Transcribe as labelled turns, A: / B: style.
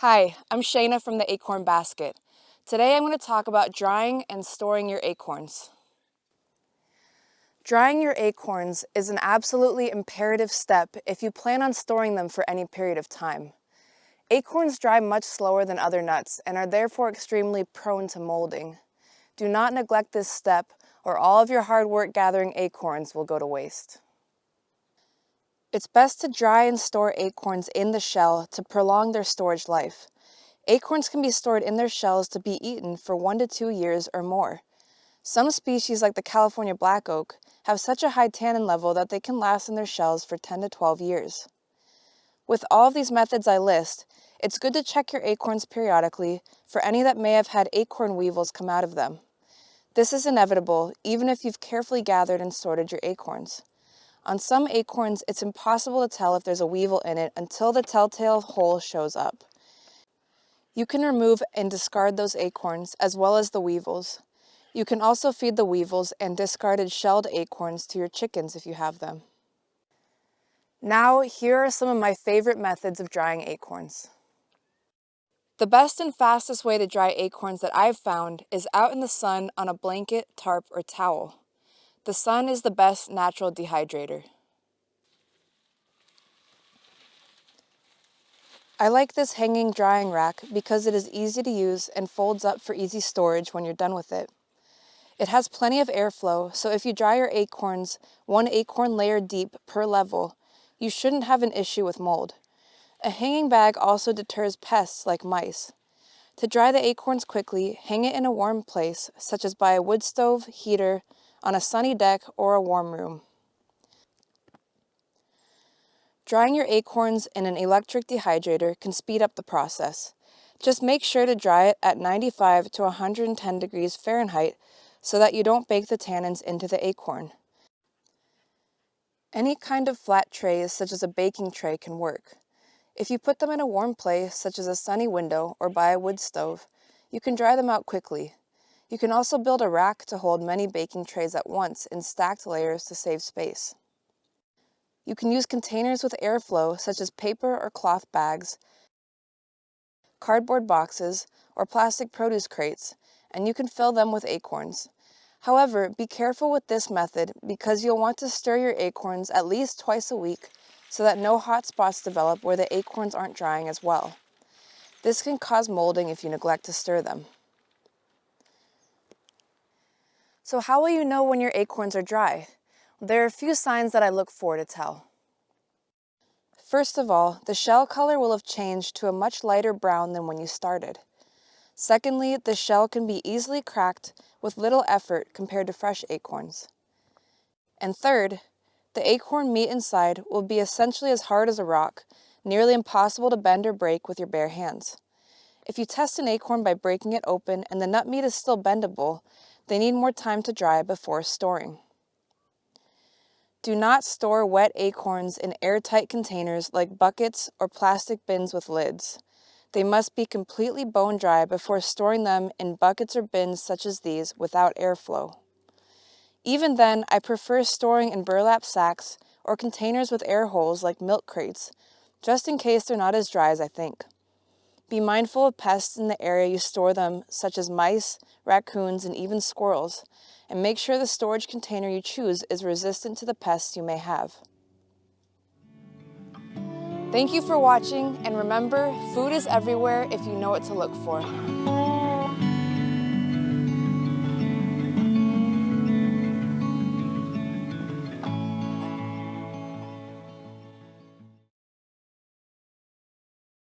A: Hi, I'm Shayna from the Acorn Basket. Today I'm going to talk about drying and storing your acorns. Drying your acorns is an absolutely imperative step if you plan on storing them for any period of time. Acorns dry much slower than other nuts and are therefore extremely prone to molding. Do not neglect this step or all of your hard work gathering acorns will go to waste. It's best to dry and store acorns in the shell to prolong their storage life. Acorns can be stored in their shells to be eaten for 1 to 2 years or more. Some species, like the California black oak, have such a high tannin level that they can last in their shells for 10 to 12 years. With all of these methods I list, it's good to check your acorns periodically for any that may have had acorn weevils come out of them. This is inevitable, even if you've carefully gathered and sorted your acorns. On some acorns, it's impossible to tell if there's a weevil in it until the telltale hole shows up. You can remove and discard those acorns as well as the weevils. You can also feed the weevils and discarded shelled acorns to your chickens if you have them. Now, here are some of my favorite methods of drying acorns. The best and fastest way to dry acorns that I've found is out in the sun on a blanket, tarp, or towel. The sun is the best natural dehydrator. I like this hanging drying rack because it is easy to use and folds up for easy storage when you're done with it. It has plenty of airflow, so if you dry your acorns 1 acorn layer deep per level, you shouldn't have an issue with mold. A hanging bag also deters pests like mice. To dry the acorns quickly, hang it in a warm place, such as by a wood stove, heater, on a sunny deck, or a warm room. Drying your acorns in an electric dehydrator can speed up the process. Just make sure to dry it at 95 to 110 degrees Fahrenheit so that you don't bake the tannins into the acorn. Any kind of flat trays, such as a baking tray, can work. If you put them in a warm place, such as a sunny window or by a wood stove, you can dry them out quickly. You can also build a rack to hold many baking trays at once in stacked layers to save space. You can use containers with airflow, such as paper or cloth bags, cardboard boxes, or plastic produce crates, and you can fill them with acorns. However, be careful with this method because you'll want to stir your acorns at least twice a week so that no hot spots develop where the acorns aren't drying as well. This can cause molding if you neglect to stir them. So how will you know when your acorns are dry? There are a few signs that I look for to tell. First of all, the shell color will have changed to a much lighter brown than when you started. Secondly, the shell can be easily cracked with little effort compared to fresh acorns. And third, the acorn meat inside will be essentially as hard as a rock, nearly impossible to bend or break with your bare hands. If you test an acorn by breaking it open and the nut meat is still bendable, they need more time to dry before storing. Do not store wet acorns in airtight containers like buckets or plastic bins with lids. They must be completely bone dry before storing them in buckets or bins such as these without airflow. Even then, I prefer storing in burlap sacks or containers with air holes like milk crates, just in case they're not as dry as I think. Be mindful of pests in the area you store them, such as mice, raccoons, and even squirrels, and make sure the storage container you choose is resistant to the pests you may have. Thank you for watching, and remember, food is everywhere if you know what to look for.